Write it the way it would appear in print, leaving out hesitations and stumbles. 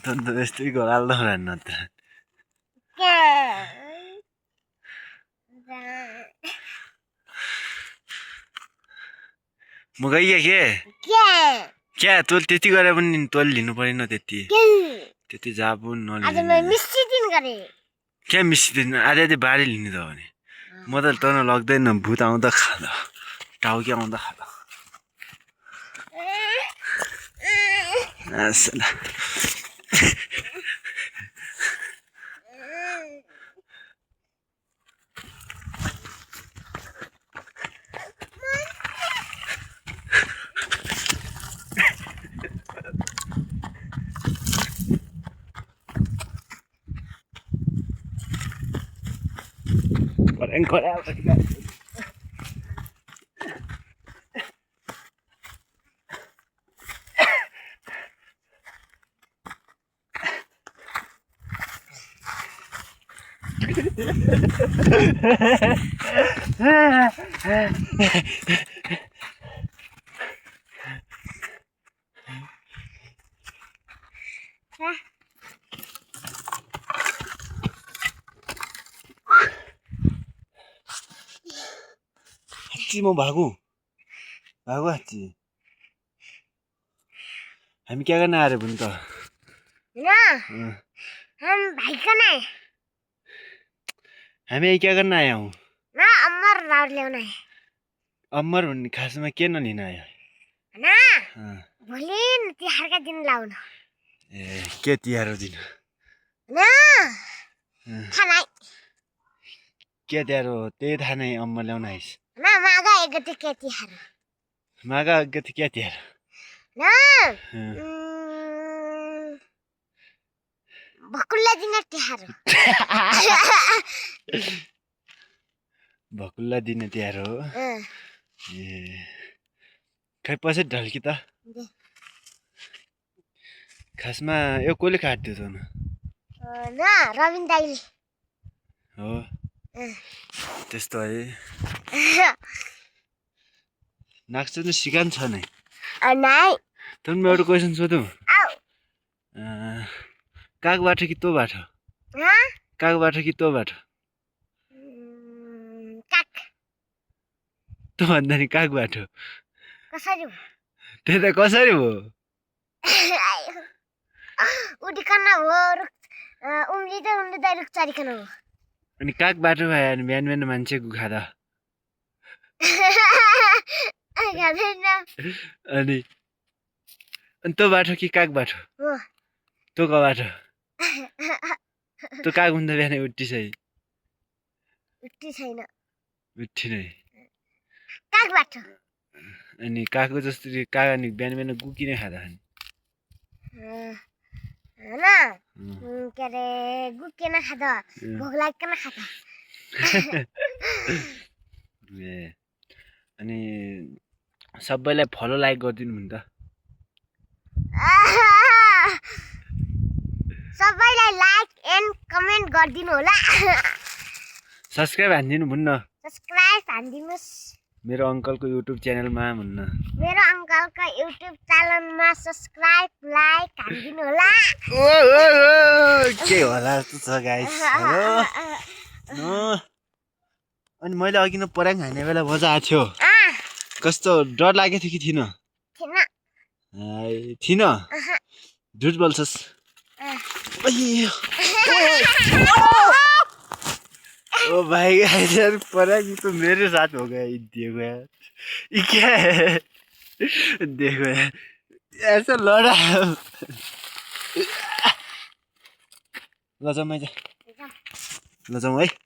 तो यस्तै गराल्दो रहन्न त म गइए के क्या तँ त्यति गरे पनि तँले लिनु परेन त्यति जाबु नलिनु क्या मिसिदिन आधी आधी बारी लिने त भने म त तँ लग्दैन भूत आउँदा खाँदा टाउकी आउँदा खाँदा हाच्ची म भागु हाच्ची हामी क्या गर्न आएर पनि त हामी क्या गर्न आया हौ अमर भन्ने खासमा के नलिन आयो भोलि तिहारका दिन लाउन ए के तिहार दिन के तिहार हो त्यही थाहा नै अम्मा ल्याउन आइस माघ 1 गते के तिहार माघ 1 गते के तिहार भकुल्ला दिन तिहार भकुल्ला दिन तिहार हो ए खै पछि ढल्की त खासमा यो कसले काट्दियो त रविन दाइले हो त्यस्तो है नाक्छु सिकान छ नै त म एउटा क्वेसन सोधौँ काग बाटो कि तँ बाटो काग बाटो कि तँ बाटो तँ भन्दा नि काग बाटो त्यही त कसरी भयो उडिकन हो उम्लिँदै उम्लिँदै रुख चरिकन हो अनि काग बाटो भयो अनि बिहान बिहान मान्छे खाँदा अनि तँ बाटो कि काग बाटो तँ को बाटो तँ काग भन्दा बिहान उठ्टी छैन उठ्ठी नै काग बाटो अनि कागको जस्तो काग अनि बिहान बिहान गुकिने खाँदा अनि के अरे गुकिन खाँदा भोक लागिकन खाँदा ए अनि सबैलाई फलो लाइक गरिदिनु नि त सबैलाई लाइक एन्ड कमेन्ट गरिदिनु होला सब्स्क्राइब हान्दिनु भन्न सब्स्क्राइब हान्दिनुस् मेरो अङ्कलको युट्युब च्यानलमा भन्न मेरो अङ्कलको युट्युब च्यानलमा सब्स्क्राइब लाइक हान्दिनु होला के होला जस्तो छ गाइस अनि मैले अघि न पराङ खाने बेला मजा आएको थियो कस्तो डर लागेको थियो कि थिएन झुट बोल्छस् ओ भाई यार पराग तो मेरे साथ हो गया देखो यार ये क्या है देखो यार ऐसा लड़ा लजाऊं मैं लजाऊं भाई